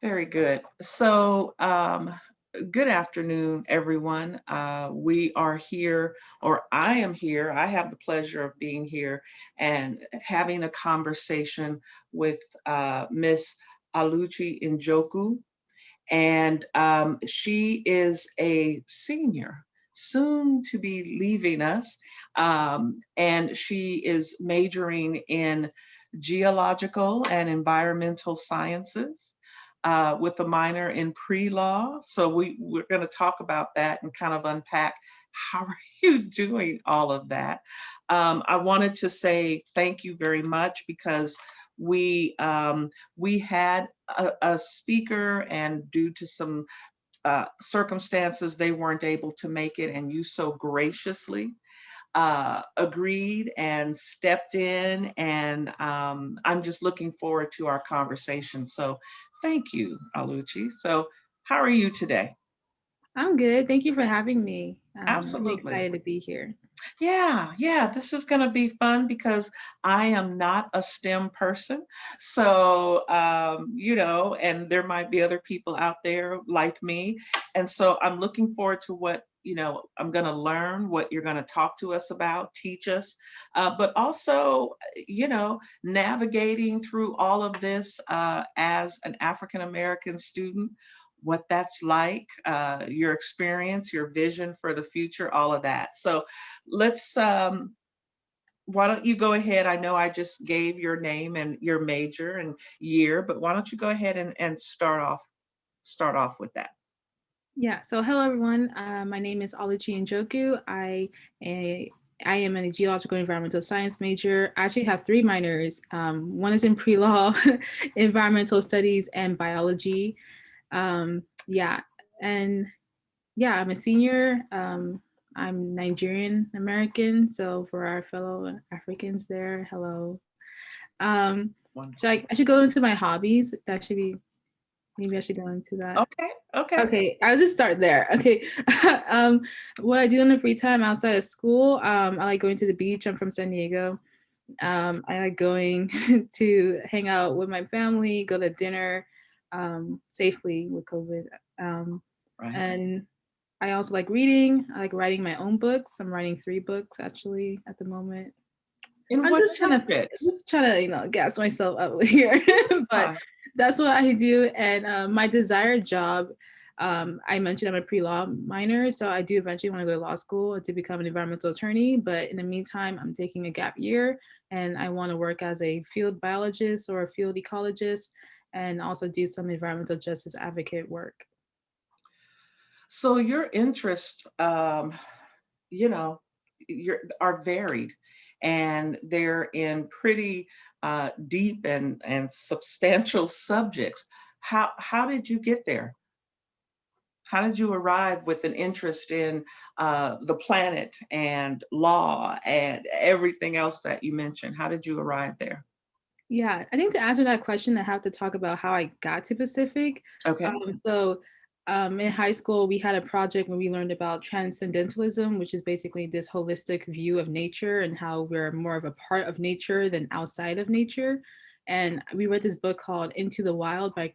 Very good. So, good afternoon, everyone. We are here, or I am here. I have the pleasure of being here and having a conversation with Miss Aluchi Njoku. And she is a senior, soon to be leaving us. And she is majoring in geological and environmental sciences with a minor in pre-law. So we're going to talk about that and kind of unpack how are you doing all of that. I wanted to say thank you very much because we had a speaker, and due to some circumstances, they weren't able to make it, and you so graciously agreed and stepped in, and I'm just looking forward to our conversation. So thank you, Aluchi. So how are you today? I'm good. Thank you for having me. I'm really Absolutely. excited to be here. Yeah, this is going to be fun because I am not a STEM person. So, and there might be other people out there like me. And so I'm looking forward to what, I'm going to learn, what you're going to talk to us about, teach us, but also, navigating through all of this as an African American student, what that's like, your experience, your vision for the future, all of that. So, let's why don't you go ahead? I know I just gave your name and your major and year, but why don't you go ahead and start off with that? Yeah. So, hello everyone. My name is Oluchi Ngoku. A, I am a geological environmental science major. I actually have three minors. One is in pre-law, environmental studies, and biology. Yeah, and yeah, I'm a senior. I'm Nigerian American. So for our fellow Africans there, hello. Um, Wonderful. I should go into my hobbies. That should be maybe I should go into that. Okay. Okay, I'll just start there. Okay. um, what I do in the free time outside of school, I like going to the beach. I'm from San Diego. I like going to hang out with my family, go to dinner safely with COVID. Um, Right. and I also like reading. I like writing my own books. I'm writing three books actually at the moment. In I'm what subjects? just trying to gas myself up here, but Yeah. that's what I do. And my desired job, I mentioned I'm a pre-law minor, so I do eventually want to go to law school to become an environmental attorney. But in the meantime, I'm taking a gap year, and I want to work as a field biologist or a field ecologist, and also do some environmental justice advocate work. So your interests, you know, are varied, and they're in pretty deep and substantial subjects. How did you get there? How did you arrive with an interest in the planet and law and everything else that you mentioned? How did you arrive there? Yeah, I think to answer that question, I have to talk about how I got to Pacific. Okay. In high school, we had a project where we learned about transcendentalism, which is basically this holistic view of nature and how we're more of a part of nature than outside of nature. And we read this book called Into the Wild by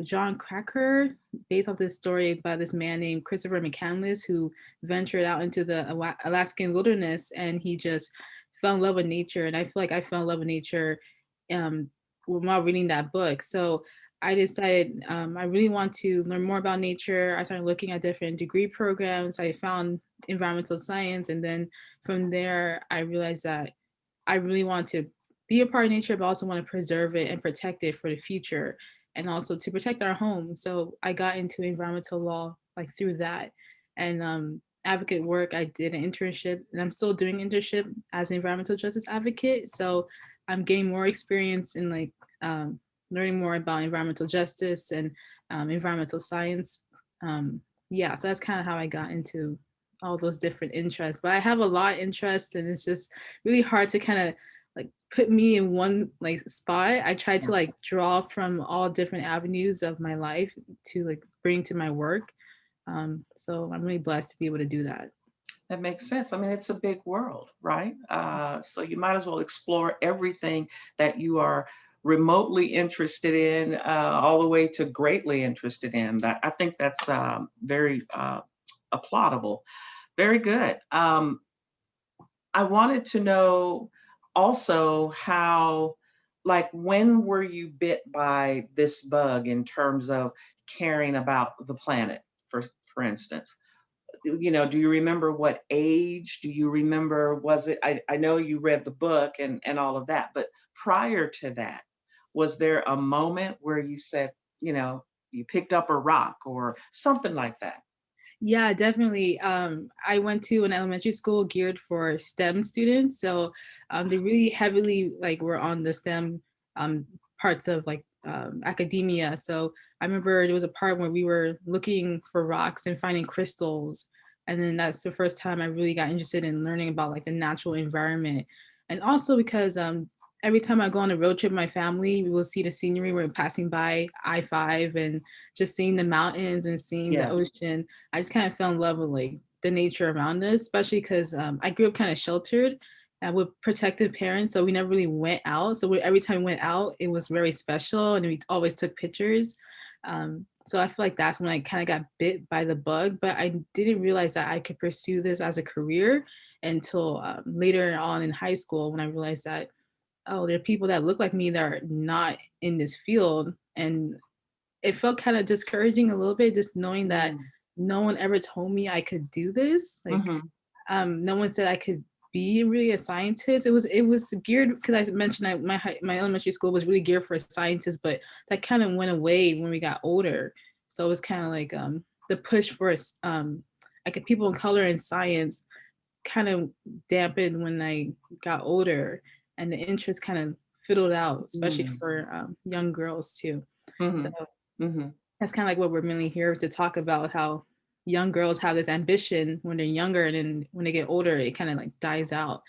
John Cracker, based off this story by this man named Christopher McCandless, who ventured out into the Alaskan wilderness, and he just fell in love with nature. And I feel like I fell in love with nature um, while reading that book. So I decided I really want to learn more about nature. I started looking at different degree programs. I found environmental science, and then from there, I realized that I really want to be a part of nature, but also want to preserve it and protect it for the future, and also to protect our home. So I got into environmental law like through that, and advocate work. I did an internship, and I'm still doing internship as an environmental justice advocate. So I'm getting more experience in learning more about environmental justice and environmental science. Yeah, so that's kind of how I got into all those different interests. But I have a lot of interests, and it's just really hard to kind of like put me in one like spot. I try to like draw from all different avenues of my life to like bring to my work. So I'm really blessed to be able to do that. That makes sense. I mean, it's a big world, right? So you might as well explore everything that you are remotely interested in, all the way to greatly interested in. That I think that's very applaudable. Very good. I wanted to know also how, like, when were you bit by this bug in terms of caring about the planet, for instance? Do you remember what age? Do you remember, was it, I know you read the book and all of that, but prior to that, was there a moment where you said, you know, you picked up a rock or something like that? Yeah, definitely. I went to an elementary school geared for STEM students, so they really heavily like were on the STEM um, parts of like academia. So I remember there was a part where we were looking for rocks and finding crystals, and then that's the first time I really got interested in learning about like the natural environment, and also because every time I go on a road trip with my family, we will see the scenery. We're passing by I-5 and just seeing the mountains and seeing the Yeah. ocean. I just kind of fell in love with like the nature around us, especially because I grew up kind of sheltered and with protective parents, so we never really went out. So every time we went out, it was very special, and we always took pictures. So I feel like that's when I kind of got bit by the bug, but I didn't realize that I could pursue this as a career until later on in high school when I realized that oh, there are people that look like me that are not in this field, and it felt kind of discouraging a little bit just knowing that Mm. no one ever told me I could do this. Like, Mhm. no one said I could be really a scientist. It was geared because I mentioned that my elementary school was really geared for scientists, but that kind of went away when we got older. So it was kind of like the push for like people of color in science kind of dampened when I got older, and the interest kind of fiddled out, especially Mm. for young girls too. So Mhm. Mhm. that's kind of like what we're mainly here to talk about, how young girls have this ambition when they're younger, and then when they get older it kind of like dies out.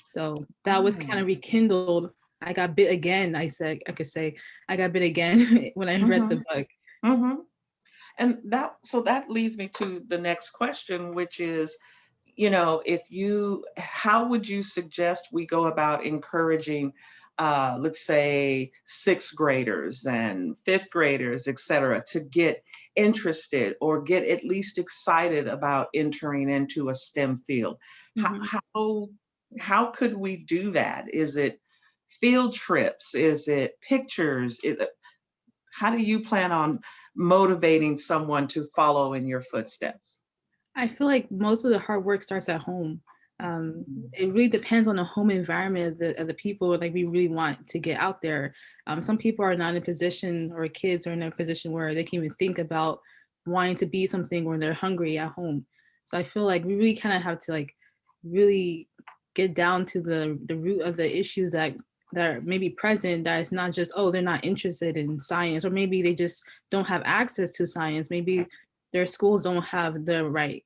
So that was kind Ah. of rekindled. I got bit again. I could say I got bit again when I read the Mhm. book. Mhm. And that leads me to the next question, which is, if you, how would you suggest we go about encouraging, let's say, sixth graders and fifth graders, et cetera, to get interested or get at least excited about entering into a STEM field? How, Mhm. how, how could we do that? Is it field trips? Is it pictures? How do you plan on motivating someone to follow in your footsteps? I feel like most of the hard work starts at home. Mm. It really depends on the home environment of the people like we really want to get out there. Some people are not in a position, or kids are in a position where they can even think about wanting to be something when they're hungry at home. So I feel like we really kind of have to like really get down to the root of the issues that are maybe present. That it's not just oh they're not interested in science, or maybe they just don't have access to science. Maybe their schools don't have the right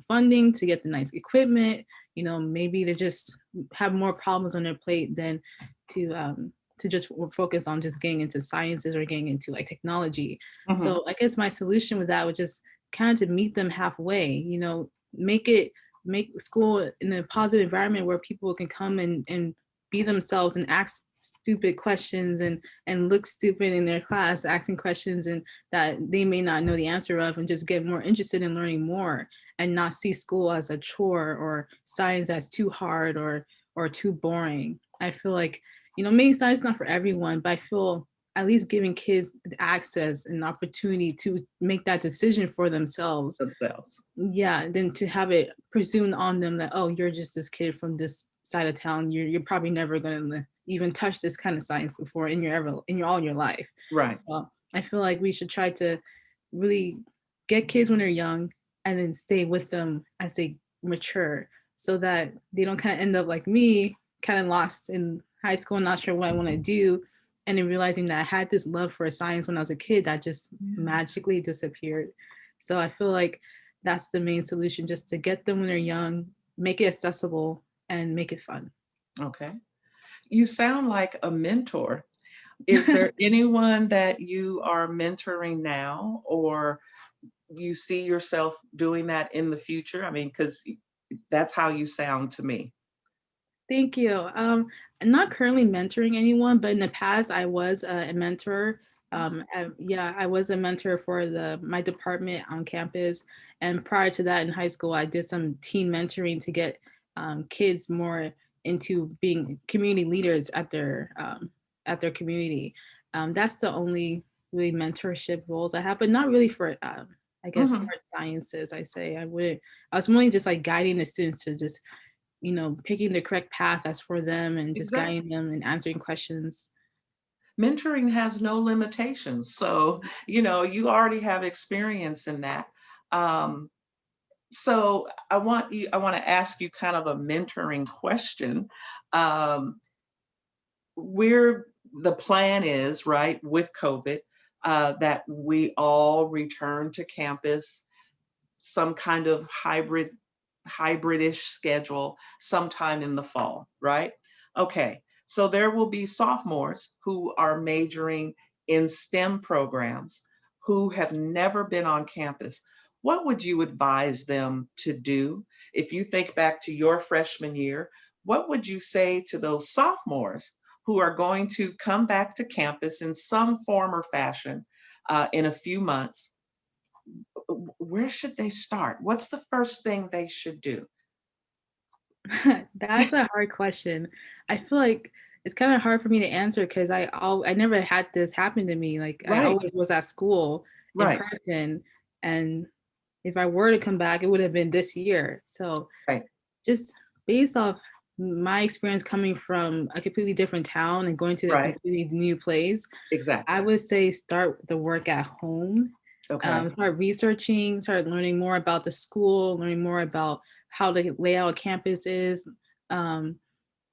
funding to get the nice equipment. Maybe they just have more problems on their plate than to just focus on just getting into sciences or getting into like technology. Mhm. So I guess my solution with that would just kind of to meet them halfway. Make school in a positive environment where people can come and be themselves and ask stupid questions and look stupid in their class asking questions and that they may not know the answer of, and just get more interested in learning more, and not see school as a chore or science as too hard or too boring. I feel like maybe science is not for everyone, but I feel at least giving kids the access and opportunity to make that decision for themselves. Themselves. Yeah, than to have it presumed on them that oh you're just this kid from this side of town, you're probably never going to even touch this kind of science before in your all your life. Right. So I feel like we should try to really get kids when they're young, and then stay with them as they mature, so that they don't kind of end up like me, kind of lost in high school, not sure what I want to do, and then realizing that I had this love for science when I was a kid that just Yeah. magically disappeared. So I feel like that's the main solution, just to get them when they're young, make it accessible, and make it fun. Okay. You sound like a mentor. Is there anyone that you are mentoring now, or you see yourself doing that in the future? I mean, because that's how you sound to me. Thank you. I'm not currently mentoring anyone, but in the past I was a mentor. Yeah, I was a mentor for the my department on campus, and prior to that in high school, I did some teen mentoring to get kids more into being community leaders at their community. That's the only really mentorship roles I have, but not really for I guess Hmm. hard sciences. I say I wouldn't. I was mainly just like guiding the students to just picking the correct path as for them and just Exactly. guiding them and answering questions. Mentoring has no limitations. So, you already have experience in that. Um, so I want to ask you kind of a mentoring question. Um, we're the plan is, right, with COVID, that we all return to campus, some kind of hybridish schedule sometime in the fall, right? Okay, so there will be sophomores who are majoring in STEM programs who have never been on campus. What would you advise them to do? If you think back to your freshman year, what would you say to those sophomores who are going to come back to campus in some form or fashion in a few months? Where should they start? What's the first thing they should do? That's a hard question. I feel like it's kind of hard for me to answer because I never had this happen to me. Like I Right, always was at school in right, person, and if I were to come back, it would have been this year. So right, just based off my experience coming from a completely different town and going to a right. completely new place, I Exactly. would say start the work at home. Okay. Start researching, start learning more about the school, learning more about how the layout of campus is, um,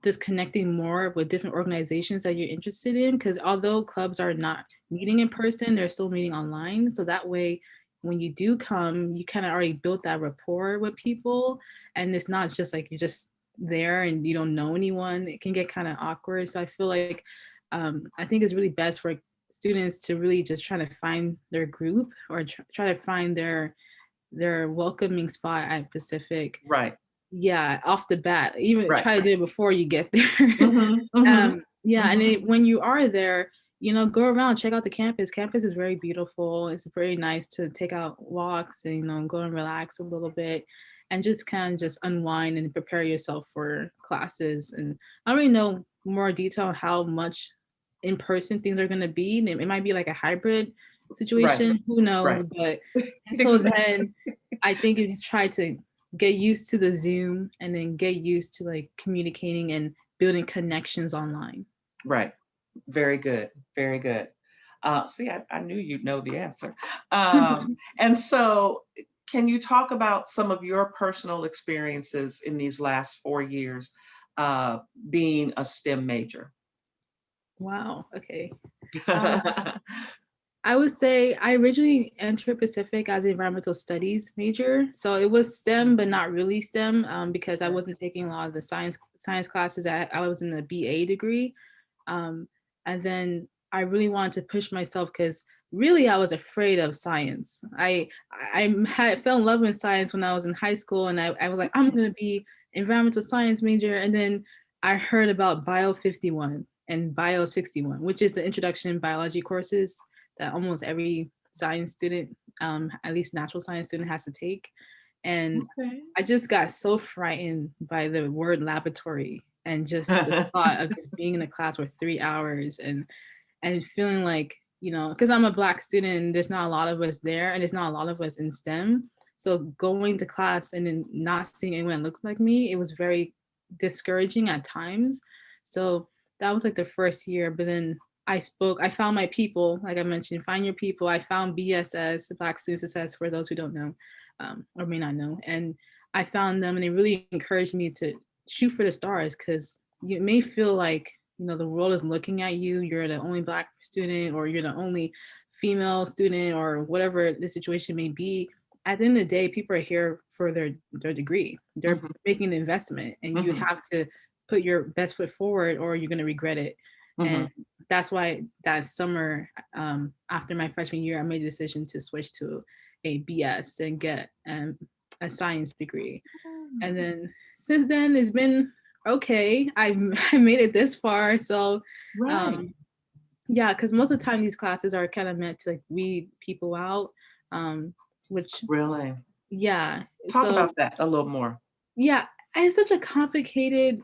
just connecting more with different organizations that you're interested in. Because although clubs are not meeting in person, they're still meeting online. So that way, when you do come, you kind of already built that rapport with people. And it's not just like you're just there and you don't know anyone. It can get kind of awkward. So I feel like I think it's really best for students to really just try to find their group or try to find their welcoming spot at Pacific. Right, Yeah, off the bat, even right. try to do it before you get there. Mhm, mhm, Yeah, and mhm. then when you are there, go around, check out the campus. Campus is very beautiful. It's very nice to take out walks and go and relax a little bit, and just kind of just unwind and prepare yourself for classes. And I don't really know more detail on how much in person things are going to be. It might be like a hybrid Right, situation. Who knows? right. But until Exactly. then, I think if you try to get used to the Zoom and then get used to like communicating and building connections online. Right. Very good, very good. See, I knew you'd know the answer. And so can you talk about some of your personal experiences in these last 4 years, uh, being a STEM major? Wow. Okay. Um, I would say I originally entered Pacific as an environmental studies major, so it was STEM, but not really STEM, because I Okay. wasn't taking a lot of the science classes. I was in the BA degree, um, and then I really wanted to push myself because really I was afraid of science. Fell in love with science when I was in high school, and I was like, I'm gonna be environmental science major, and then I heard about Bio 51 and Bio 61, which is the introduction biology courses that almost every science student, at least natural science student, has to take. And Okay. I just got so frightened by the word laboratory and just the thought of just being in a class for 3 hours and feeling like, because I'm a Black student and there's not a lot of us there and there's not a lot of us in STEM. So going to class and then not seeing anyone that looks like me, it was very discouraging at times. So that was like the first year. But then I found my people, like I mentioned, find your people. I found BSS, Black Student Success, for those who don't know, or may not know. And I found them and they really encouraged me to shoot for the stars because you may feel like the world is looking at you, you're the only Black student or you're the only female student or whatever the situation may be. At the end of the day, people are here for their degree. They're Mhm, making an investment and you mhm, have to put your best foot forward or you're going to regret it. And mhm. that's why that summer, after my freshman year, I made a decision to switch to a BS and get a science degree. And then since then, it's been okay, I made it this far. So, Right. um, yeah, because most of the time these classes are kind of meant to like weed people out, um, which Really. yeah. Talk So about that a little more. yeah, it's such a complicated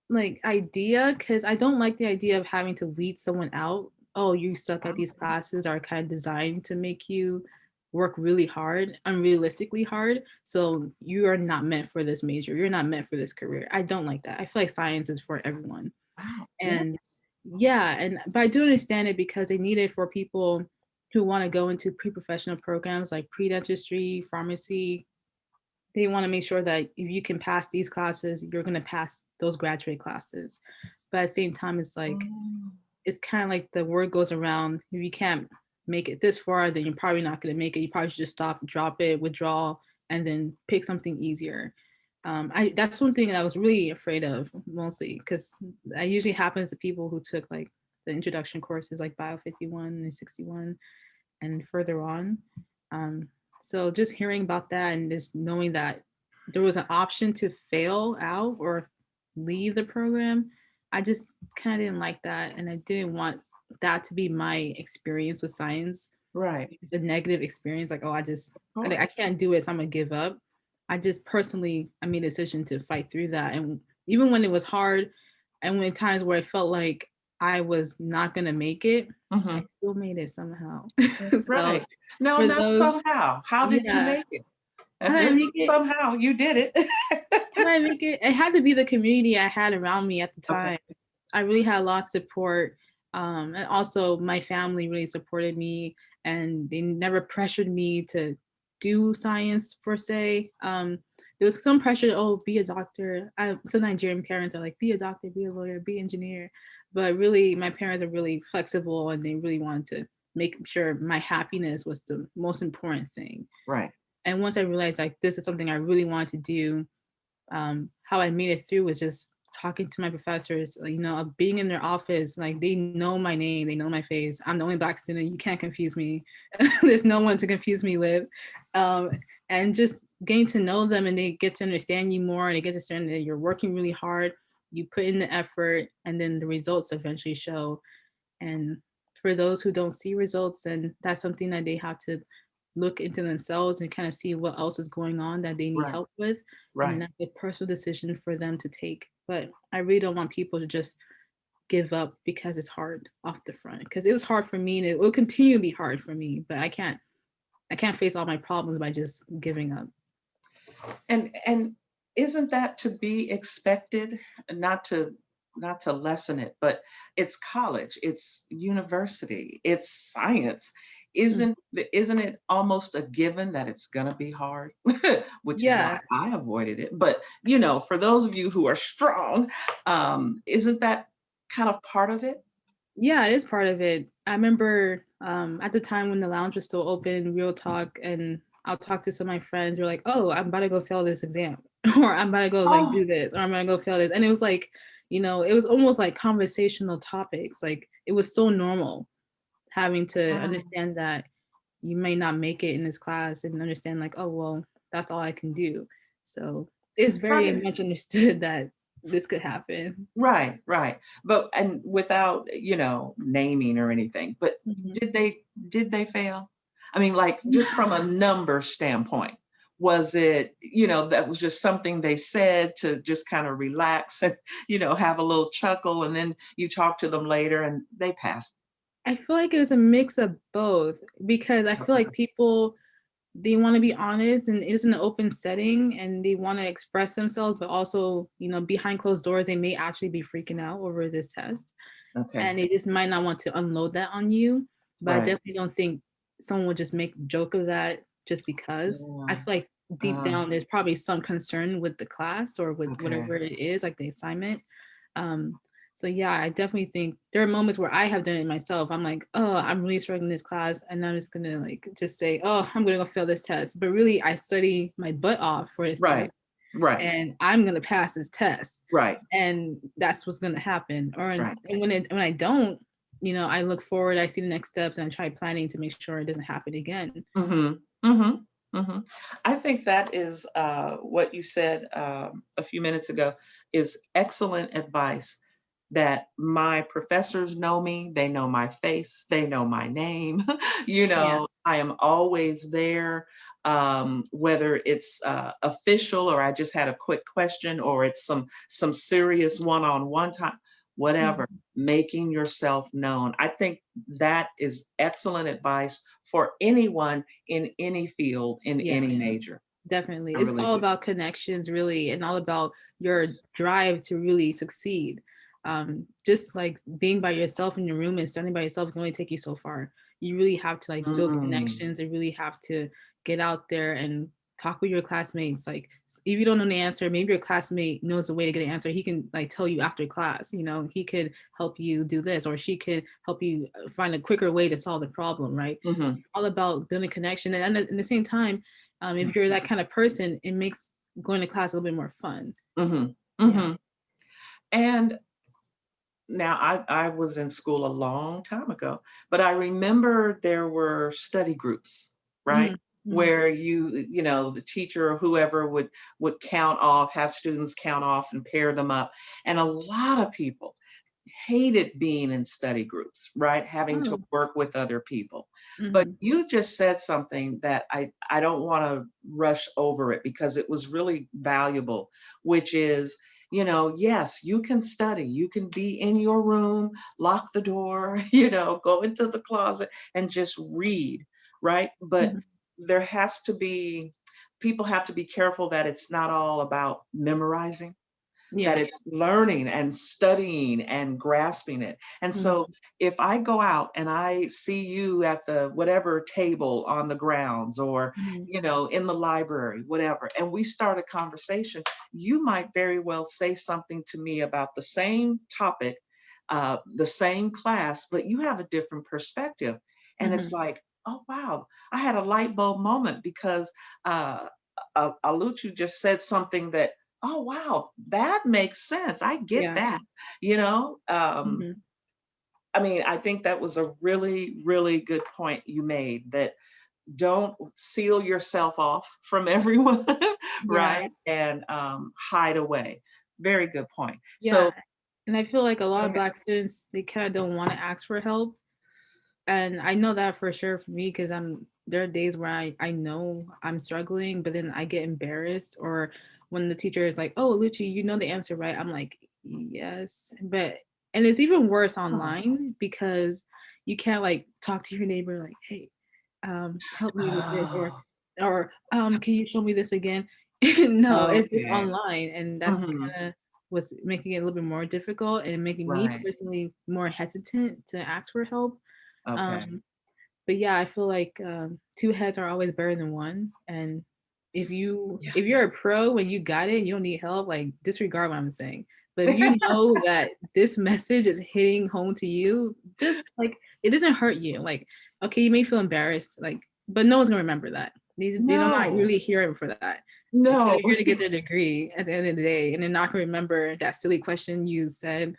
like idea because I don't like the idea of having to weed someone out. Oh, you suck at these Okay. classes are kind of designed to make you work really hard, unrealistically hard. So you are not meant for this major. You're not meant for this career. I don't like that. I feel like science is for everyone. Wow. And Yes. yeah, and but I do understand it because they need it for people who want to go into pre-professional programs like pre-dentistry, pharmacy. They want to make sure that if you can pass these classes, you're going to pass those graduate classes. But at the same time, Mm, it's kind of like the word goes around, if you can't make it this far, then you're probably not going to make it. You probably should just stop, drop it, withdraw, and then pick something easier. I That's one thing that I was really afraid of mostly because that usually happens to people who took like the introduction courses like Bio 51 and 61 and further on. Um, so just hearing about that and just knowing that there was an option to fail out or leave the program, I just kind of didn't like that, and I didn't want that to be my experience with science, right. the negative experience. Like, oh, Of course. I can't do it, so I'm gonna give up. I just personally, I made a decision to fight through that, and even when it was hard, and when times where I felt like I was not gonna make it, I Hmm. still made it somehow. So Right. No, for not those, somehow. How did you yeah, make it? how And did I there's make it? somehow you did it. How did I make it? It had to be the community I had around me at the Okay. time. I really had a lot of support. And also my family really supported me and they never pressured me to do science per se. There was some pressure, oh, be a doctor. Some Nigerian parents are like, be a doctor, be a lawyer, be an engineer. But really, my parents are really flexible and they really wanted to make sure my happiness was the most important thing. Right. And once I realized like this is something I really wanted to do, how I made it through was just talking to my professors, you know, being in their office, like they know my name, they know my face. I'm the only Black student. You can't confuse me. There's no one to confuse me with. Um, and just getting to know them and they get to understand you more and they get to understand that you're working really hard, you put in the effort, and then the results eventually show. And for those who don't see results, then that's something that they have to look into themselves and kind of see what else is going on that they need Right. help with. And Right. that's a personal decision for them to take. But I really don't want people to just give up because it's hard off the front. Because it was hard for me and it will continue to be hard for me. But I can't face all my problems by just giving up. And isn't that to be expected? Not to not to lessen it, but it's college, it's university, it's science. Mm. Isn't it almost a given that it's gonna be hard? Which is why Yeah. I avoided it. But for those of you who are strong, isn't that kind of part of it? Yeah, it is part of it. I remember at the time when the lounge was still open, real talk, and I'll talk to some of my friends. We're like, "Oh, I'm about to go fail this exam," or "I'm about to go like Oh, do this," or "I'm gonna go fail this," and it was like, it was almost like conversational topics. Like it was so normal having to wow. understand that you may not make it in this class, and understand like, "Oh, well, that's all I can do." So it's How very did much understood that this could happen. Right, right. But and without, naming or anything, but Mhm. did they fail? I mean, like just from a number standpoint, was it, that was just something they said to just kind of relax and, have a little chuckle and then you talk to them later and they passed. I feel like it was a mix of both because I feel Okay. like people they want to be honest and it's an open setting and they want to express themselves, but also, behind closed doors, they may actually be freaking out over this test Okay. and they just might not want to unload that on you. But I Right. definitely don't think someone would just make a joke of that just because. I Yeah. feel like deep Uh, down there's probably some concern with the class or with okay. whatever it is, like the assignment. Um, so yeah, I definitely think there are moments where I have done it myself. I'm like, oh, I'm really struggling in this class, and I'm just gonna like just say, oh, I'm gonna go fail this test. But really, I study my butt off for this Right. test, Right. and I'm gonna pass this test, Right. and that's what's gonna happen. Or Right. and when I don't, I look forward, I see the next steps, and I try planning to make sure it doesn't happen again. Mhm. Mhm. hmm I think that is what you said a few minutes ago is excellent advice. That my professors know me, they know my face, they know my name. Yeah. I am always there, whether it's official or I just had a quick question or it's some serious one-on-one time, whatever. Mhm. Making yourself known. I think that is excellent advice for anyone in any field, in Yeah. any major. Definitely. I It's really all do. about connections, really, and all about your drive to really succeed. Just like being by yourself in your room and studying by yourself can only take you so far. You really have to like build Mm, connections and really have to get out there and talk with your classmates. Like if you don't know the answer, maybe your classmate knows the way to get an answer. He can like tell you after class, he could help you do this, or she could help you find a quicker way to solve the problem, right? mhm, It's all about building connection. And at the same time, if you're that kind of person, it makes going to class a little bit more fun. mhm, Yeah. mhm. And now I was in school a long time ago, but I remember there were study groups, right? Mhm, mhm, Where the teacher or whoever would count off, have students count off and pair them up. And a lot of people hated being in study groups, right? Having to oh, work with other people. But mhm, you just said something that I don't want to rush over it because it was really valuable, which is, yes, you can study. You can be in your room, lock the door, go into the closet and just read, right? But mhm. there has to be, people have to be careful that it's not all about memorizing, that Yeah. it's learning and studying and grasping it. And so Mhm, if I go out and I see you at the whatever table on the grounds or, mhm, in the library, whatever, and we start a conversation, you might very well say something to me about the same topic, the same class, but you have a different perspective. And it's mhm. like, oh, wow, I had a light bulb moment because uh, Aluchu just said something that, oh, wow, that makes sense. I get Yeah. that, you know? Mhm. I mean, I think that was a really, really good point you made that don't seal yourself off from everyone, Yeah. right? And hide away. Very good point. So Yeah. And I feel like a go lot of ahead. Black students, they kind of don't want to ask for help. And I know that for sure for me because there are days where I know I'm struggling, but then I get embarrassed, or when the teacher is like, "Oh, Lucci, you know the answer, right?" I'm like, "Yes." And it's even worse Oh, online because you can't like talk to your neighbor like, "Hey, help me with this," oh, or "Can you show me this again?" No, it's just okay. online, and that's Hmm. kind of what's making it a little bit more difficult and making me Right. personally more hesitant to ask for help. Okay. um, but yeah, I feel like two heads are always better than one. And Yeah. if you're a pro and you got it, and you don't need help, like disregard what I'm saying. But if you know that this message is hitting home to you, just like it doesn't hurt you. Like, okay, you may feel embarrassed, like, but no one's gonna remember that. They don't not No, really here for that. They're no. here to get their degree at the end of the day, and they're not gonna remember that silly question you said.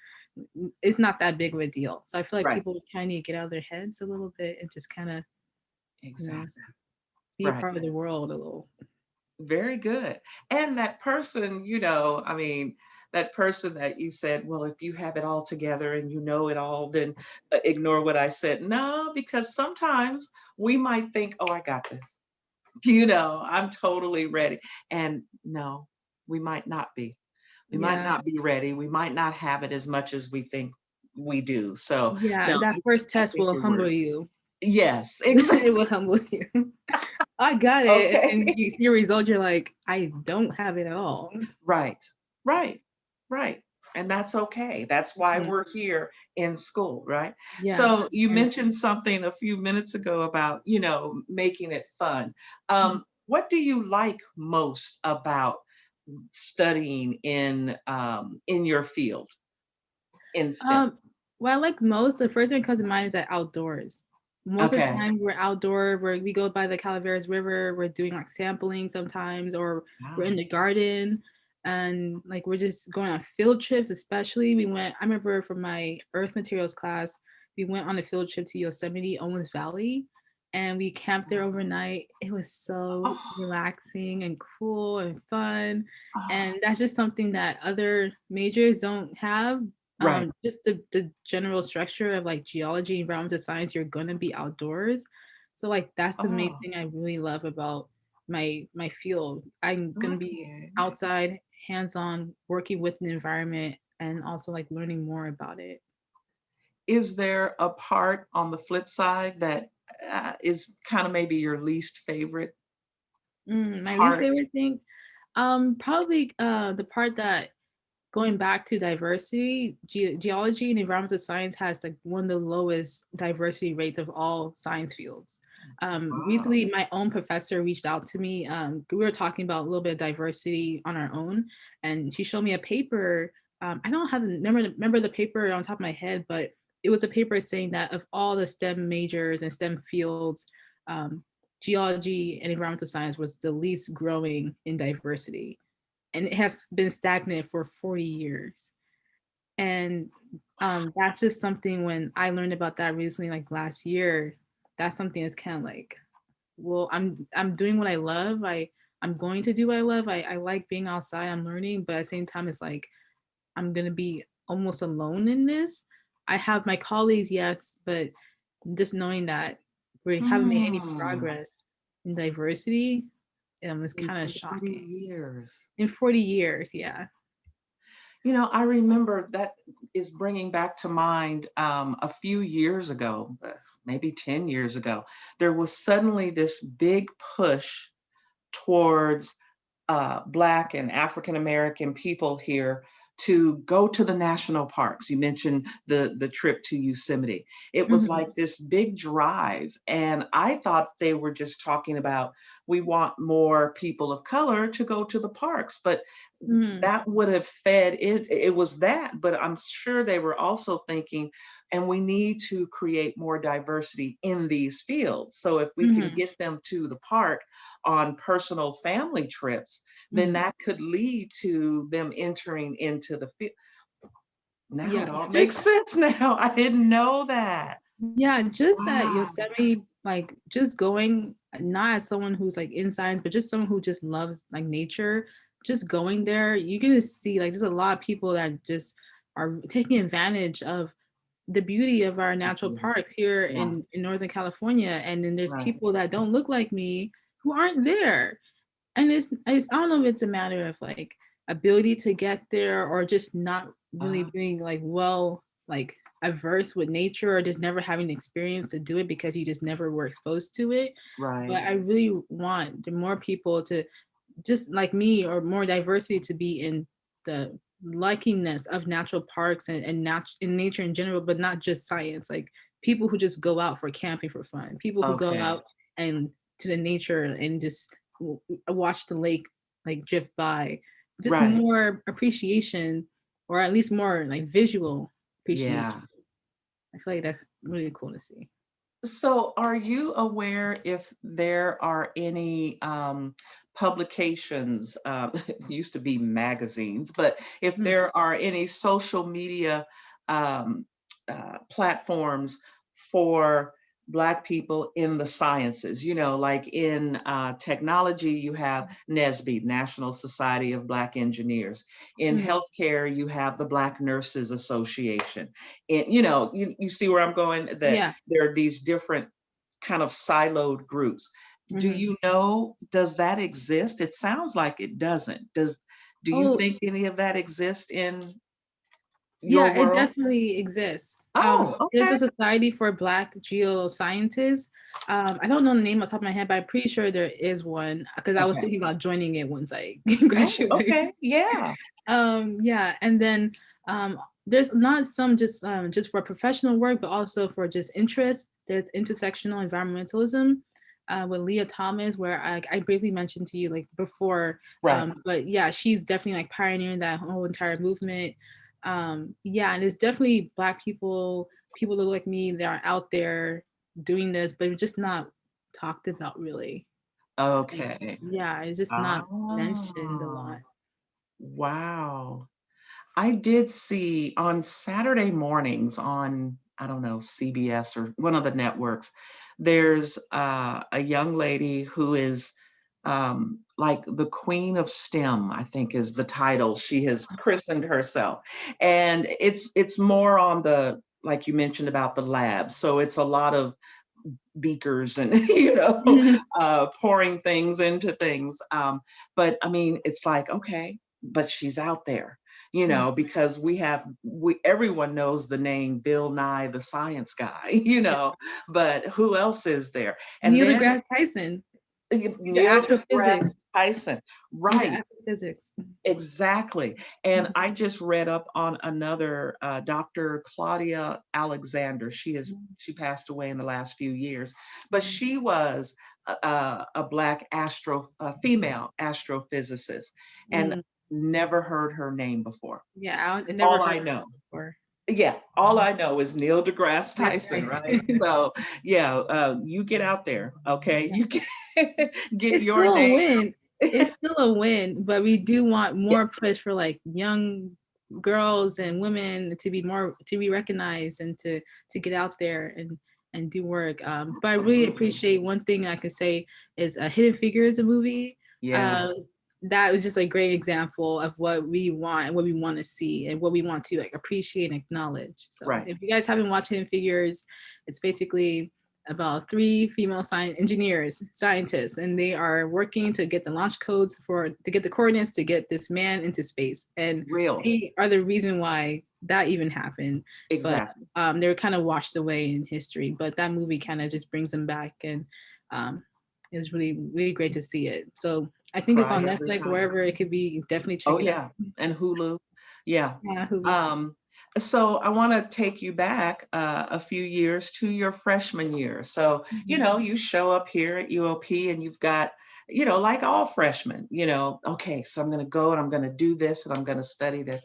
It's not that big of a deal. So I feel like Right. people kind of get out of their heads a little bit and just kind of, you know, Exactly. be a Right. part of the world a little. Very good. And that person, I mean, that person that you said, well, if you have it all together and you know it all, then ignore what I said. No, because sometimes we might think, oh, I got this. I'm totally ready. And no, we might not be. We might Yeah. not be ready. We might not have it as much as we think we do. So, Yeah. no, That first I test think will your humble words. you. Yes, exactly. It will humble you. I got it. Okay. And you see your result, you're like, I don't have it at all. Right, right, right. And that's okay. That's why Yeah. we're here in school, right? Yeah. So you And mentioned something a few minutes ago about, making it fun. mhm. What do you like most about studying in your field in STEM? What I like most, the first thing that comes to mind is that outdoors. Most of the Okay. time we're outdoor, we go by the Calaveras River, we're doing like sampling sometimes, or we're in Wow. the garden, and like we're just going on field trips, especially. I remember from my earth materials class, we went on a field trip to Yosemite Owens Valley, and we camped there overnight. It was so Oh, relaxing and cool and fun. oh, And that's just something that other majors don't have. right. Just the general structure of like geology, environmental science, you're gonna be outdoors. So like that's the main Oh, thing I really love about my field. I'm gonna be okay. outside, hands-on, working with the environment and also like learning more about it. Is there a part on the flip side that is kind of maybe your least favorite My least part? favorite thing, probably the part that going back to diversity, geology and environmental science has like one of the lowest diversity rates of all science fields. Oh, Recently, my own professor reached out to me. We were talking about a little bit of diversity on our own, and she showed me a paper. I don't have the remember the paper on top of my head, but it was a paper saying that of all the STEM majors and STEM fields, um, geology and environmental science was the least growing in diversity, and it has been stagnant for 40 years. And that's just something when I learned about that recently, like last year, that's something that's kind of like, well, I'm doing what I love. I'm going to do what I love. I like being outside, I'm learning, but at the same time, it's like I'm gonna be almost alone in this. I have my colleagues, yes, but just knowing that we haven't made any hmm. progress in diversity is In kind of 40 shocking. years. In 40 years, yeah. I remember that is bringing back to mind a few years ago, maybe 10 years ago, there was suddenly this big push towards Black and African American people here to go to the national parks. You mentioned the trip to Yosemite. It was Mhm, like this big drive, and I thought they were just talking about we want more people of color to go to the parks, but mhm, that would have fed it. It was that, but I'm sure they were also thinking, and we need to create more diversity in these fields. So if we can mhm, get them to the park on personal family trips, then mhm. that could lead to them entering into the field. Now Yeah, it all makes just sense now. I didn't know that. yeah, just at Wow. Yosemite, like just going, not as someone who's like in science, but just someone who just loves like nature, just going there, you're gonna see like there's a lot of people that just are taking advantage of the beauty of our natural Mhm. parks here Yeah, in Northern California. And then there's right. people that don't look like me who aren't there. And it's I don't know if it's a matter of like ability to get there or just not really Uh, being like well like averse with nature or just never having the experience to do it because you just never were exposed to it. But right. I really want the more people to just like me or more diversity to be in the likingness of natural parks and in nature in general, but not just science. Like people who just go out for camping for fun, people who go Okay. out and to the nature and just watch the lake like drift by. Just Right. more appreciation, or at least more like visual appreciation. Yeah. I feel like that's really cool to see. So, are you aware if there are any publications, it used to be magazines, but if Mm, there are any social media um, platforms for Black people in the sciences? Like in technology, you have NSBE, National Society of Black Engineers. In mm, healthcare, you have the Black Nurses Association. You see where I'm going? That yeah. there are these different kind of siloed groups. Do Hmm. you know, does that exist? It sounds like it doesn't. Do you Oh, think any of that exists in your yeah, it world? definitely exists. Oh, There's okay. a Society for Black Geoscientists. I don't know the name off the top of my head, but I'm pretty sure there is one because I was Okay. thinking about joining it once I Oh, graduate. okay. Yeah. Yeah, and then um, there's not some just for professional work, but also for just interest. There's intersectional environmentalism with Leah Thomas, where I briefly mentioned to you like before. Right. But yeah, she's definitely like pioneering that whole entire movement. Yeah, and it's definitely Black people, people that look like me, that are out there doing this, but it's just not talked about really. Like, Okay. yeah, it's just not mentioned a Ah, lot. wow. I did see on Saturday mornings on I don't know, CBS or one of the networks. There's a young lady who is like the queen of STEM, I think is the title she has christened herself. And it's more on the, like you mentioned about the lab. So it's a lot of beakers and pouring things into things. But I mean, it's like, okay, but she's out there, because we everyone knows the name Bill Nye the Science Guy, Yeah. but who else is there? And Neil then deGrasse Tyson. He's an Neil astrophysics. deGrasse Tyson, He's an right? astrophysics. Exactly. And I just read up on another Dr. Claudia Alexander. She passed away in the last few years, but she was a black female astrophysicist, and Mm, never heard her name before. yeah, I never All heard I of know. that before. Yeah, all I know is Neil deGrasse Degrasse Tyson, right? Tyson. So yeah, you get out there, okay? You can get It's your still a name. win. It's still a win, but we do want Yeah, more push for like young girls and women to be recognized and to get out there and do work. But I really absolutely. appreciate one thing I can say is Hidden Figures, a movie. Yeah, Uh, that was just a great example of what we want and what we want to see and what we want to like appreciate and acknowledge. So right. if you guys haven't watched Hidden Figures, it's basically about three female scientists, and they are working to get the launch codes to get the coordinates to get this man into space. And Real. they are the reason why that even happened. But Exactly. they were kind of washed away in history. But that movie kind of just brings them back, and um, it was really, really great to see it. So I think it's Cry on every Netflix, time. wherever it could be. Definitely Oh, check it out. yeah, and Hulu. Yeah. Yeah, Hulu. Um, so I wanna take you back, a few years to your freshman year. So, Mhm. you show up here at UOP and you've got, like all freshmen, "Okay, so I'm gonna go and I'm gonna do this and I'm gonna study this,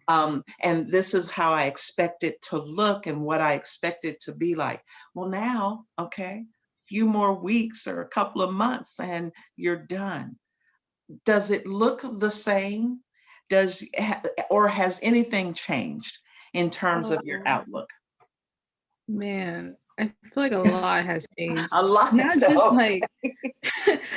and this is how I expect it to look and what I expect it to be like." Well, now, okay, few more weeks or a couple of months and you're done. Does it look the same? Or has anything changed in terms of your Oh, outlook? man, I feel like a lot has changed. A lot. Not just So, like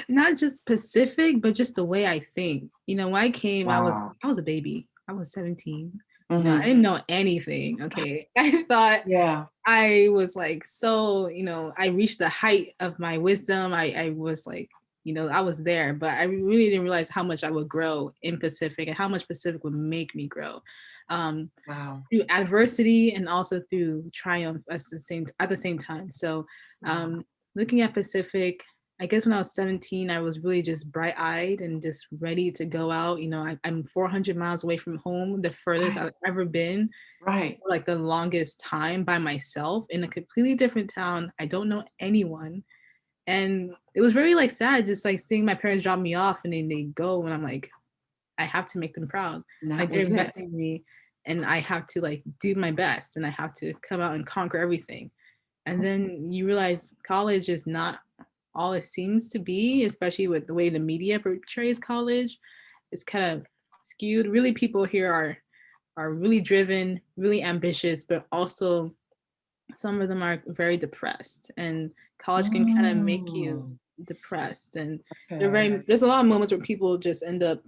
not just specific, but just the way I think. When I came, wow. I was a baby. I was 17. I Mhm. didn't know anything. Okay. I thought Yeah. I was like so, I reached the height of my wisdom. I was like, I was there, but I really didn't realize how much I would grow in Pacific and how much Pacific would make me grow. Um, Wow. through adversity and also through triumph at the same time. So Wow. um, looking at Pacific, I guess when I was 17, I was really just bright eyed and just ready to go out. I'm 400 miles away from home, the furthest Right. I've ever been Right. for like the longest time by myself in a completely different town. I don't know anyone. And it was very like sad just like seeing my parents drop me off and then they go and I'm like, I have to make them proud. And that Like they're was it. investing in me and I have to like do my best and I have to come out and conquer everything. And then you realize college is not all it seems to be, especially with the way the media portrays college. It's kind of skewed. Really, people here are really driven, really ambitious, but also some of them are very depressed. And college can kind of make you Mm, depressed. And okay. there's a lot of moments where people just end up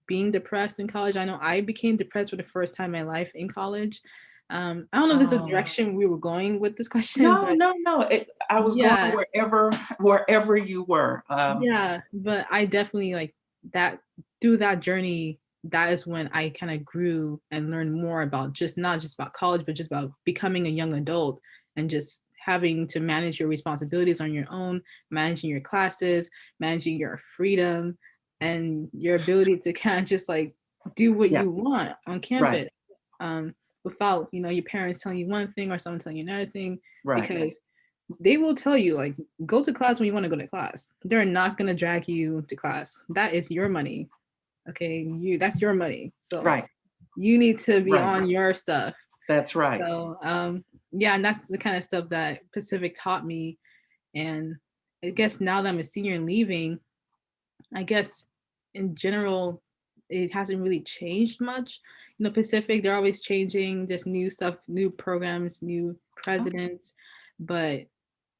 being depressed in college. I know I became depressed for the first time in my life in college. I don't know if this is the Oh. direction we were going with this question, No, but no, no. I was going yeah, wherever you were. yeah. But I definitely like that through that journey. That is when I kind of grew and learned more about just not just about college, but just about becoming a young adult and just having to manage your responsibilities on your own, managing your classes, managing your freedom, and your ability to kind of just like do what Yeah, you want on right, campus, um, without your parents telling you one thing or someone telling you another thing, right. because they will tell you like go to class when you want to go to class. They're not gonna drag you to class. That is your money. Okay, that's your money. So Right, you need to be right. on your stuff. That's right. So yeah, and that's the kind of stuff that Pacific taught me. And I guess now that I'm a senior and leaving, I guess in general, it hasn't really changed much. You know, Pacific, they're always changing. There's new stuff, new programs, new presidents, but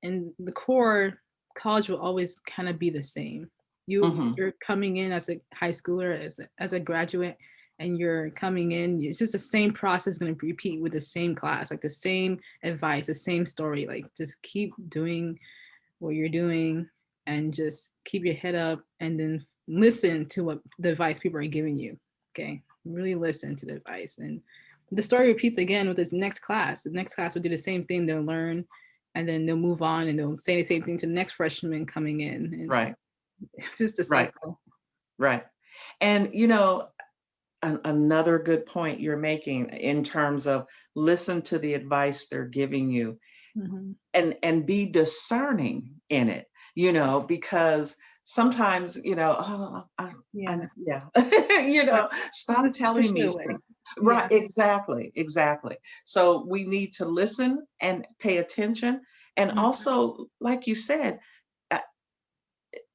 in the core, college will always kind of be the same. Mm-hmm. You're coming in as a high schooler, as a graduate, and you're coming in. It's just the same process going to repeat with the same class, like the same advice, the same story. Like just keep doing what you're doing, and just keep your head up, and then listen to what the advice people are giving you. Okay, really listen to the advice, and the story repeats again with this next class. The next class will do the same thing. They'll learn, and then they'll move on, and they'll say the same thing to the next freshman coming in, and Right. it's just a Right. cycle. Right. And another good point you're making in terms of listen to the advice they're giving you, Mm-hmm. and be discerning in it, because sometimes, oh, Yeah, yeah, right. stop Just push telling it me away. stuff. Right, Yeah. exactly, exactly. So we need to listen and pay attention. And Mm-hmm. also, like you said, uh,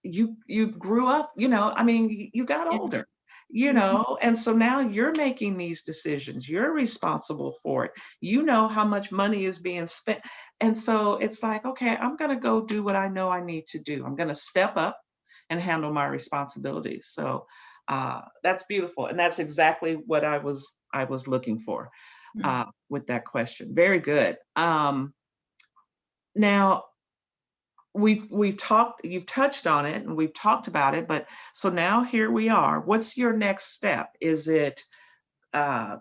you grew up, I mean, you got Yeah. older, Mm-hmm. and so now you're making these decisions. You're responsible for it. You know how much money is being spent. And so it's like, okay, I'm going to go do what I know I need to do. I'm going to step up and handle my responsibilities. So that's beautiful. And that's exactly what I was looking for with that question. Very good. Now, we've talked, you've touched on it and we've talked about it, but so now here we are. What's your next step? Is it uh,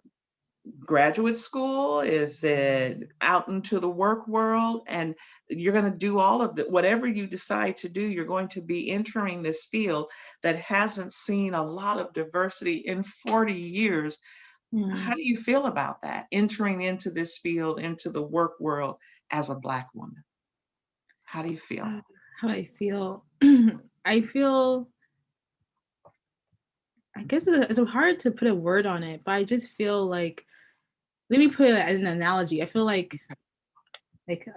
graduate school? Is it out into the work world? And you're going to do all of the, whatever you decide to do, you're going to be entering this field that hasn't seen a lot of diversity in 40 years. Mm-hmm. How do you feel about that, entering into this field, into the work world as a Black woman? How do you feel? How I feel? I feel, I guess it's hard to put a word on it, but I just feel like, let me put it as an analogy. I feel like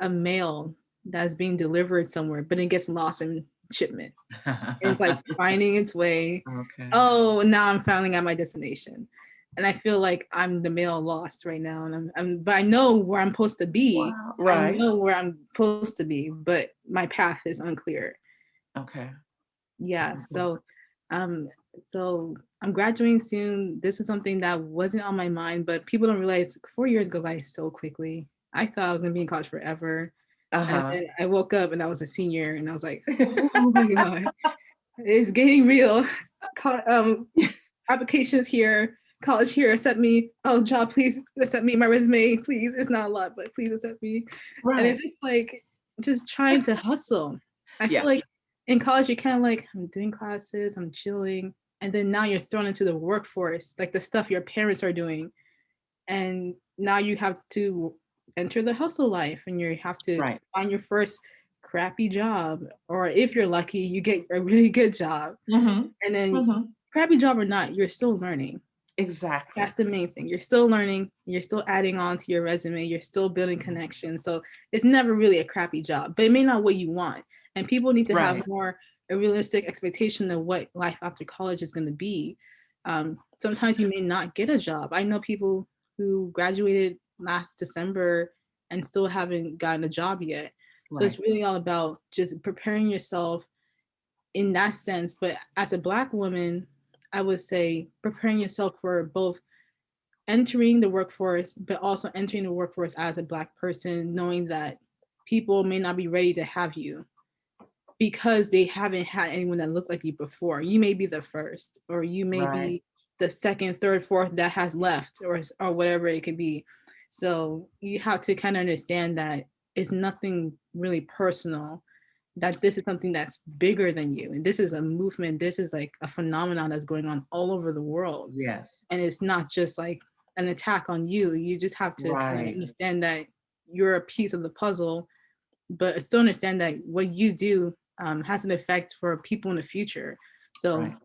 a mail that's being delivered somewhere, but it gets lost in shipment. And it's like finding its way. Okay. Oh, now I'm finally at my destination. And I feel like I'm the mail lost right now. And but I know where I'm supposed to be. Wow. I Right. know where I'm supposed to be, but my path is unclear. Okay. Yeah. Okay. Um, so I'm graduating soon. This is something that wasn't on my mind, but people don't realize 4 years go by so quickly. I thought I was gonna be in college forever. And Uh-huh. then I woke up and I was a senior and I was like, oh my God, it's getting real. Applications here, college here, accept me. Oh, job, please accept me. My resume, please. It's not a lot, but please accept me. And Right. it's just like, just trying to hustle. I feel Yeah. like in college, you're kind of like, I'm doing classes, I'm chilling. And then now you're thrown into the workforce, like the stuff your parents are doing. And now you have to enter the hustle life and you have to Right. find your first crappy job. Or if you're lucky, you get a really good job. Mm-hmm. And then, Mm-hmm. crappy job or not, you're still learning. Exactly. That's the main thing. You're still learning, you're still adding on to your resume, you're still building connections. So it's never really a crappy job, but it may not what you want. And people need to have Right. more a realistic expectation of what life after college is going to be. Sometimes you may not get a job. I know people who graduated last December and still haven't gotten a job yet. So it's Right. really all about just preparing yourself in that sense. But as a Black woman, I would say preparing yourself for both entering the workforce, but also entering the workforce as a Black person, knowing that people may not be ready to have you because they haven't had anyone that looked like you before. You may be the first, or you may Right. be the second, third, fourth that has left, or whatever it could be. So you have to kind of understand that it's nothing really personal, that this is something that's bigger than you. And this is a movement, this is like a phenomenon that's going on all over the world. Yes. And it's not just like an attack on you. You just have to kind of Right. understand that you're a piece of the puzzle, but still understand that what you do has an effect for people in the future. So Right.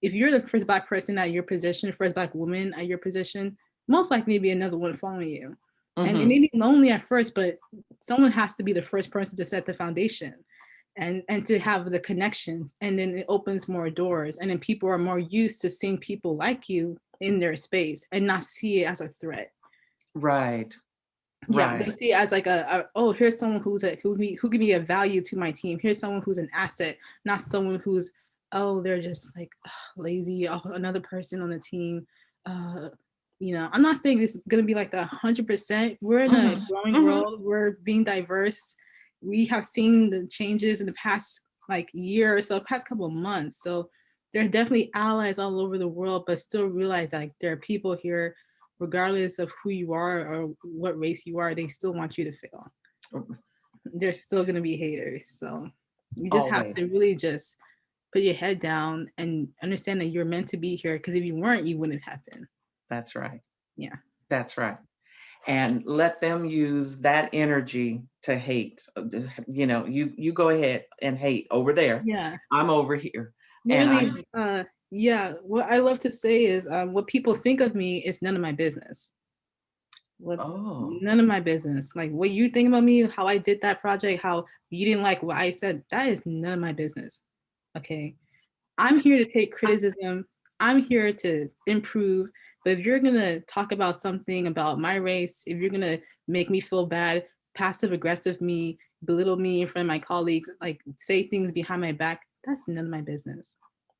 if you're the first Black person at your position, first Black woman at your position, most likely be another one following you. And it Mm-hmm. may be lonely at first, but someone has to be the first person to set the foundation. and to have the connections, and then it opens more doors, and then people are more used to seeing people like you in their space and not see it as a threat. Right. Yeah, they Right. see it as like oh, here's someone who can be a value to my team. Here's someone who's an asset, not someone who's, oh, they're just like, ugh, lazy. Oh, another person on the team. Uh, I'm not saying this is gonna be like the 100%. We're in a Hmm. growing Hmm. world. We're being diverse. We have seen the changes in the past like year or so, past couple of months. So there are definitely allies all over the world, but still realize like there are people here regardless of who you are or what race you are, they still want you to fail. There's still gonna be haters. So you just have Always. to really just put your head down and understand that you're meant to be here. Because if you weren't, you wouldn't have been. That's right. Yeah. That's right. And let them use that energy to hate. You go ahead and hate over there. Yeah. I'm over here. And Literally, yeah. What I love to say is what people think of me is none of my business. What oh, None of my business. Like what you think about me, how I did that project, how you didn't like what I said, that is none of my business. Okay. I'm here to take criticism. I'm here to improve. But if you're gonna talk about something about my race, if you're gonna make me feel bad, passive aggressive me, belittle me in front of my colleagues, like say things behind my back, that's none of my business.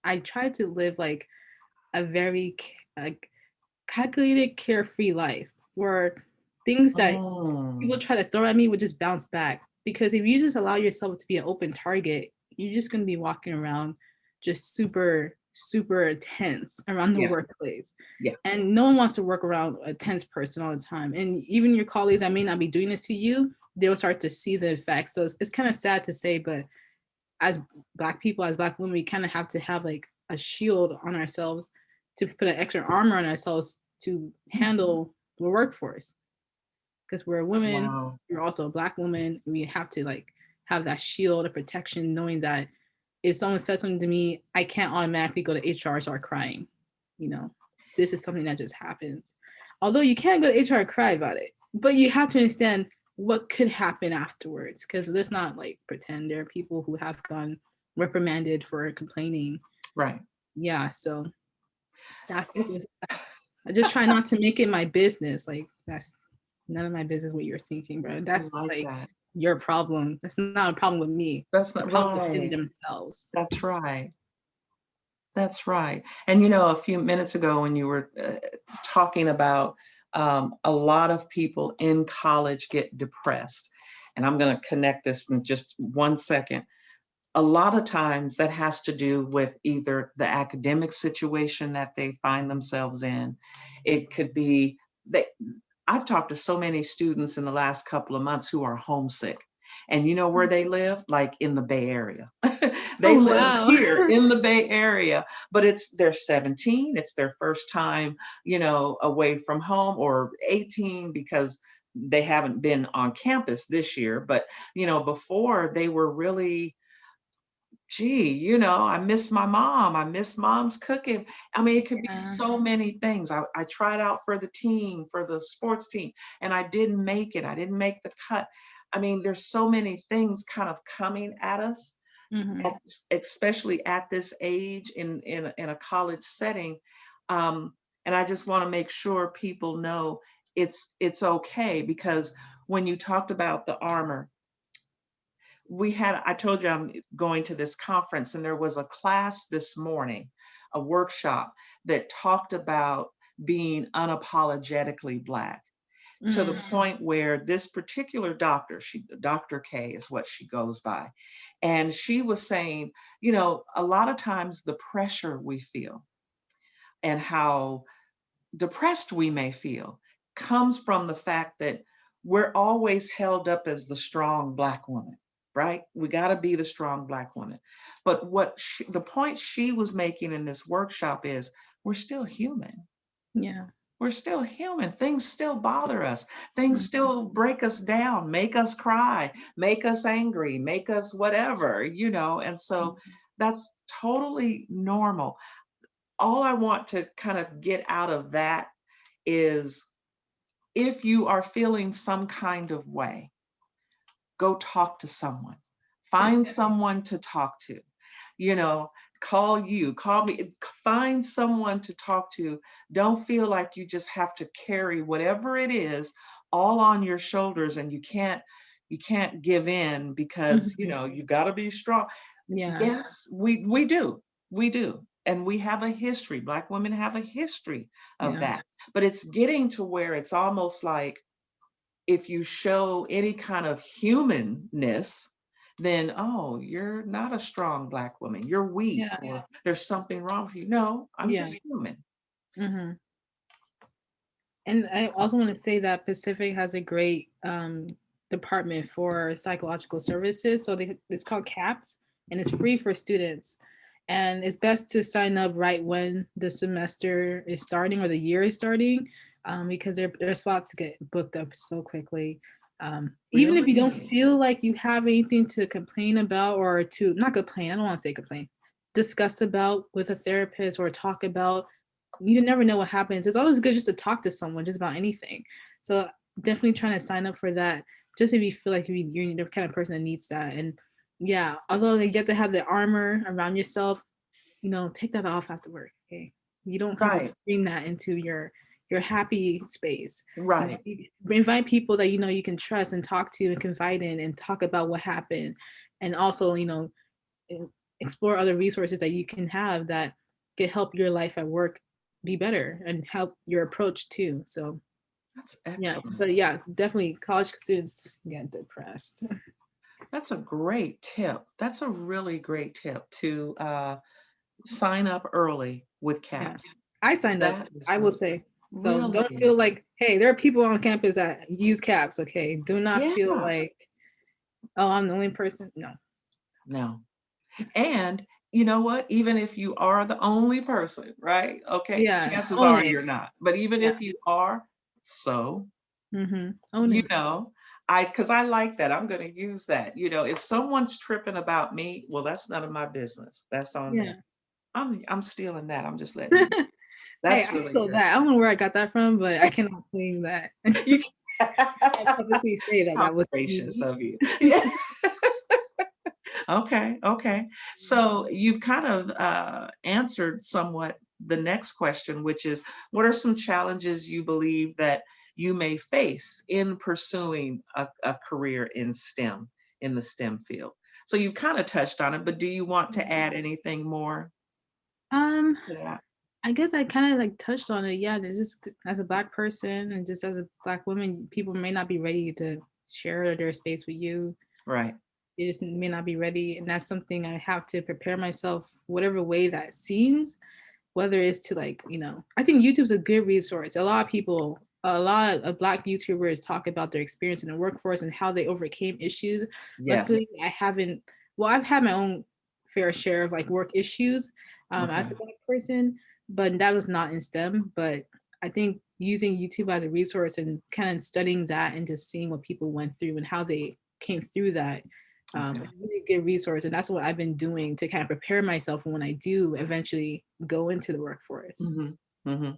I try to live like a very like calculated, carefree life where things that people mm, try to throw at me would just bounce back. Because if you just allow yourself to be an open target, you're just gonna be walking around just super, super tense around the yeah, workplace. yeah. And no one wants to work around a tense person all the time. And even your colleagues that may not be doing this to you, they'll start to see the effects. So it's kind of sad to say, but as Black people, as Black women, we kind of have to have like a shield on ourselves, to put an extra armor on ourselves to handle the workforce, because we're a woman, Wow. we're also a Black woman. We have to like have that shield of protection, knowing that if someone says something to me, I can't automatically go to HR and start crying. You know, this is something that just happens. Although you can't go to HR and cry about it, but you have to understand what could happen afterwards. Because let's not like pretend there are people who have gone reprimanded for complaining. Right. Yeah, so that's It's just, I just try not to make it my business. Like that's none of my business what you're thinking, bro. I That's like like that. your problem. That's not a problem with me. That's It's a not problem within right. themselves. That's right. That's right. And a few minutes ago when you were talking about a lot of people in college get depressed, and I'm going to connect this in just 1 second. A lot of times that has to do with either the academic situation that they find themselves in. It could be they I've talked to so many students in the last couple of months who are homesick. And you know where they live? Like in the Bay Area. They Oh live wow. here in the Bay Area, but they're 17, it's their first time, away from home, or 18 because they haven't been on campus this year, but before they were really, gee, I miss my mom. I miss mom's cooking. I mean, it could be Yeah. so many things. I tried out for the team, for the sports team, and I didn't make it. I didn't make the cut. I mean, there's so many things kind of coming at us, Hmm. at, especially at this age in a college setting. Um, and I just want to make sure people know it's okay, because when you talked about the armor, I told you I'm going to this conference, and there was a class this morning, a workshop that talked about being unapologetically Black, to the Mm. point where this particular doctor, Dr. K is what she goes by, and she was saying, a lot of times the pressure we feel and how depressed we may feel comes from the fact that we're always held up as the strong Black woman, right? We got to be the strong Black woman. But the point she was making in this workshop is, we're still human. Yeah. We're still human. Things still bother us. Things Mhm. still break us down, make us cry, make us angry, make us whatever, And so that's totally normal. All I want to kind of get out of that is, if you are feeling some kind of way, go talk to someone. Find someone to talk to, you know, call me, find someone to talk to. Don't feel like you just have to carry whatever it is all on your shoulders and you can't give in because, Mhm. you got to be strong. Yeah, Yes, we do. We do. And we have a history. Black women have a history of yeah, that. But it's getting to where it's almost like if you show any kind of humanness, then, oh, you're not a strong Black woman. You're weak, yeah, or there's something wrong with you. No, I'm yeah. just human. Mhm. And I also want to say that Pacific has a great department for psychological services. So it's called CAPS, and it's free for students. And it's best to sign up right when the semester is starting or the year is starting, because their spots get booked up so quickly. Even if you don't Really? feel like you have anything to complain about, or to not complain, I don't want to say complain, discuss about with a therapist or talk about, you never know what happens. It's always good just to talk to someone just about anything. So definitely trying to sign up for that, just if you feel like you're the kind of person that needs that. And yeah, although you get to have the armor around yourself, take that off after work. Okay, you don't have to Right, bring that into your happy space. right. You invite people that you can trust and talk to and confide in and talk about what happened, and also explore other resources that you can have that can help your life at work be better and help your approach too. So That's yeah, excellent. but yeah, definitely college students get depressed. That's a great tip. That's a really great tip to sign up early with Yeah, CAPS. I signed up, That is I will really, say. So don't really, feel like, hey, there are people on campus that use caps. Okay, do not feel yeah. like, oh, I'm the only person. No. No. And you know what? Even if you are the only person, right? Okay, Yeah, chances own are it. you're not. But even Yeah. if you are, so, Own you it. know, because I like that. I'm going to use that. If someone's tripping about me, well, that's none of my business. That's on them. Yeah. I'm stealing that. I'm just letting you know. Hey, That's I really stole good. that. I don't know where I got that from, but I cannot claim that. You Can't publicly say that How that was gracious me. of you. Yeah. Okay, okay. So you've kind of answered somewhat the next question, which is what are some challenges you believe that you may face in pursuing a career in STEM, in the STEM field? So you've kind of touched on it, but do you want to add anything more Um, to that? I guess I kind of like touched on it. Yeah, there's just as a black person and just as a black woman, people may not be ready to share their space with you. Right. They just may not be ready, and that's something I have to prepare myself, whatever way that seems. Whether it's to I think YouTube's a good resource. A lot of black YouTubers talk about their experience in the workforce and how they overcame issues. Yes. Luckily, I haven't. Well, I've had my own fair share of like work issues as Okay. a black person, but that was not in STEM. But I think using YouTube as a resource and kind of studying that and just seeing what people went through and how they came through that, Okay. is a really good resource. And that's what I've been doing to kind of prepare myself when I do eventually go into the workforce. Hmm. Hmm.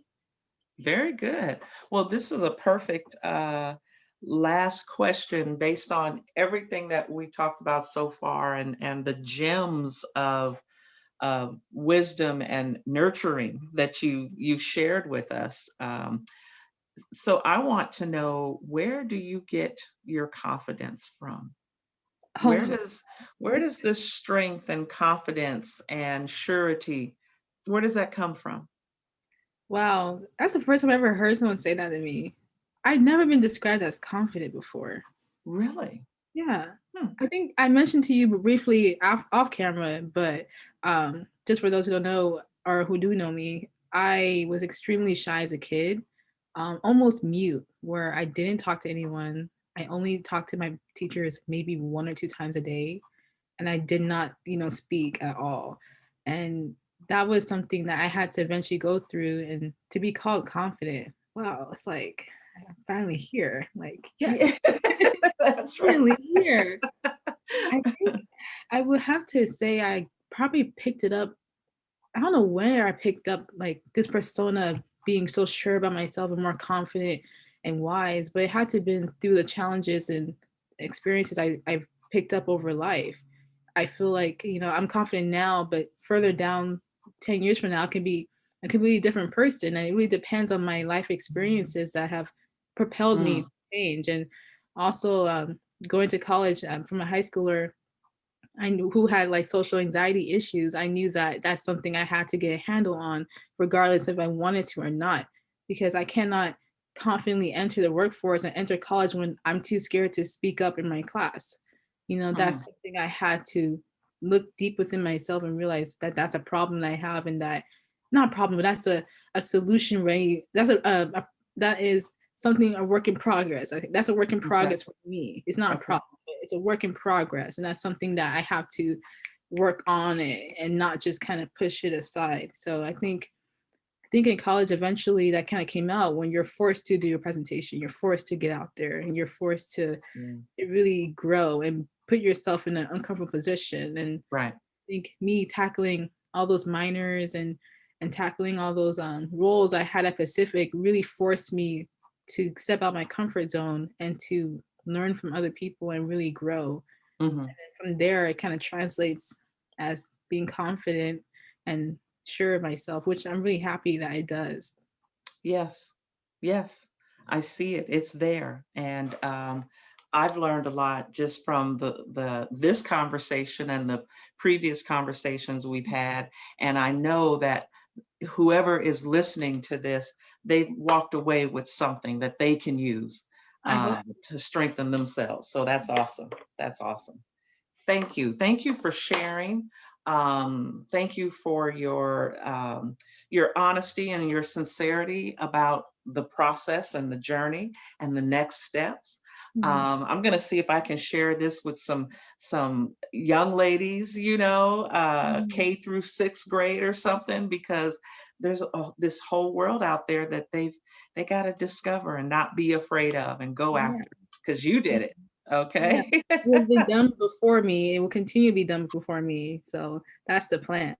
Very good. Well, this is a perfect last question based on everything that we talked about so far and the gems of wisdom and nurturing that you've shared with us. So I want to know, where do you get your confidence from? Oh Where my, does where does this strength and confidence and surety, where does that come from? wow. That's the first time I ever heard someone say that to me. I've never been described as confident before. Really? Yeah. Hmm. I think I mentioned to you briefly off camera, but just for those who don't know or who do know me, I was extremely shy as a kid, almost mute, where I didn't talk to anyone. I only talked to my teachers maybe 1 or 2 times a day, and I did not, speak at all. And that was something that I had to eventually go through, and to be called confident. Wow, it's like I'm finally here. Like, Yeah, yes, that's right. finally here. I think I would have to say I probably picked it up. I don't know where I picked up like this persona of being so sure about myself and more confident and wise, but it had to have been through the challenges and experiences I picked up over life. I feel like, I'm confident now, but further down 10 years from now, I can be a completely different person. And it really depends on my life experiences that have propelled me Mm, to change. And also, going to college, from a high schooler, I knew who had like social anxiety issues. I knew that that's something I had to get a handle on, regardless if I wanted to or not, because I cannot confidently enter the workforce and enter college when I'm too scared to speak up in my class. That's mm, something I had to look deep within myself and realize that that's a problem that I have, and that not a problem, but that's a solution. Ready? That's that is something, a work in progress. I think that's a work in okay. progress for me. It's not a Okay. problem. It's a work in progress, and that's something that I have to work on it and not just kind of push it aside. So I think in college eventually that kind of came out when you're forced to do your presentation, you're forced to get out there, and you're forced to Mm, really grow and put yourself in an uncomfortable position. And right. I think me tackling all those minors and tackling all those roles I had at Pacific really forced me to step out my comfort zone and to learn from other people and really grow. Hmm. From there, it kind of translates as being confident and sure of myself, which I'm really happy that it does. Yes. Yes. I see it. It's there. And I've learned a lot just from the this conversation and the previous conversations we've had. And I know that whoever is listening to this, they've walked away with something that they can use I hope. to strengthen themselves. So that's awesome. That's awesome. Thank you. Thank you for sharing. Thank you for your honesty and your sincerity about the process and the journey and the next steps. Mhm. I'm going to see if I can share this with some young ladies, Mhm. K through sixth grade or something, because there's this whole world out there that they got to discover and not be afraid of and go Yeah. after, because you did it. Yeah. Okay. It has been done before me. It will continue to be done before me. So that's the plan.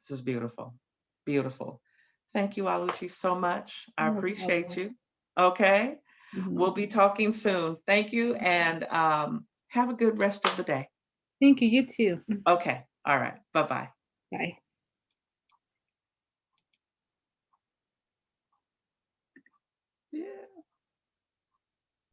This is beautiful. Beautiful. Thank you, Aluchi, so much. I No appreciate problem. you. Okay. We'll Mhm. be talking soon. Thank you, and have a good rest of the day. Thank you. You too. Okay. All right. Bye bye. Bye.